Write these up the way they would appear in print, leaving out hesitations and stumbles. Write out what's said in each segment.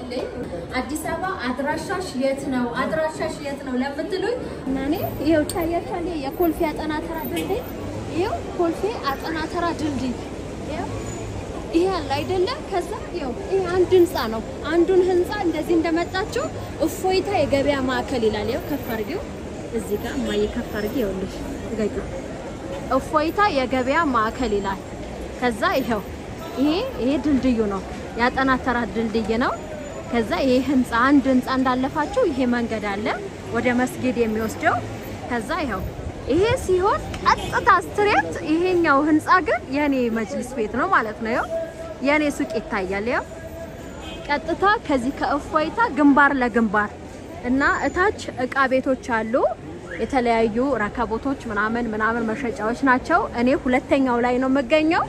አድርጉልኝ አዲስ አበባ አድራሻሽ የት ነው ለምትሉኝ እናኔ ይሄው ታያቻለ የኮልፌ አጠናተራ ድልድይ ይሄው ኮልፌ አጠናተራ ድልድይ ይሄ አለ አይደለ ከዛ ይሄው ይሄ አንድ ህንጻ ነው አንዱን ህንጻ እንደዚህ እንደመጣችሁ እፎይታ የገበያ ማዕከል ይላል ይሄው ከፍ አድርጊው እዚህ ጋር ማየ ከፍ አድርጊው ይኸውልሽ ጋይቱ እፎይታ የገበያ ማዕከል ይላል ከዛ ይሄ ድልድዩ ነው ያጠናተራ ድልድይ ነው ከዛ ይሄ ህንጻ አንድ ህንጻ እንዳለፋችሁ ይሄ መንገድ አለ ወደ መስጊድ የሚወስደው ከዛ ይሄ ሲሆን ቀጥታ ስትሬት ይሄኛው ህንጻ ግን የኔ መጅልስ ቤት ነው ማለት ነው የኔ ሱቅ ይታያል ቀጥታ ከዚህ ከእፎይታ ግንባር ለግንባር እና እታች እቃ ቤቶች አሉ የተለያዩ ረከቦቶች ምናምን መሸጫዎች ናቸው እኔ ሁለተኛው ላይ ነው መገኘው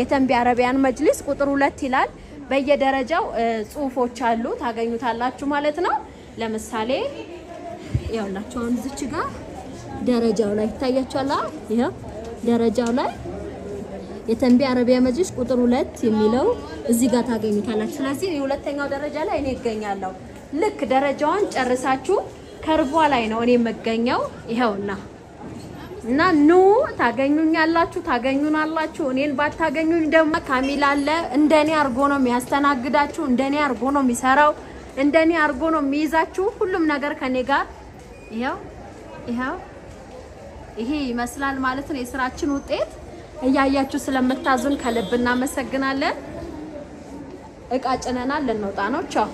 የተንቢ አረቢያን መጅልስ ቁጥር 2 ይላል በየደረጃው ጽሁፎች አሉ ታገኙታላችሁ ማለት ነው ለምሳሌ ያውላችሁ አሁን እዚች ጋር ደረጃው ላይ ታያችኋላ ይሄ ደረጃው ላይ የተንቢ አረቢያ መጅልስ ቁጥር 2 የሚለው እዚህ ጋር ታገኙታላችሁ ስለዚህ የሁለተኛው ደረጃ ላይ እኔ እገኛለሁ ልክ ደረጃውን ጨርሳችሁ ከርቧ ላይ ነው እኔ መገኘው ይሄውና እና ኑ ታገኙናላችሁ እኔን ባታገኙኝ ደግሞ ካሚል አለ እንደኔ አርጎ ነው የሚያስተናግዳችሁ እንደኔ አርጎ ነው የሚሰራው እንደኔ አርጎ ነው የሚይዛችሁ ሁሉም ነገር ከኔ ጋር ይሄ ይመስላል ማለት ነው የስራችን ውጤት እያያችሁ ስለምታዙን ከልብ እናመሰግናለን እቃ ጭነናል ልንወጣ ነው ቻው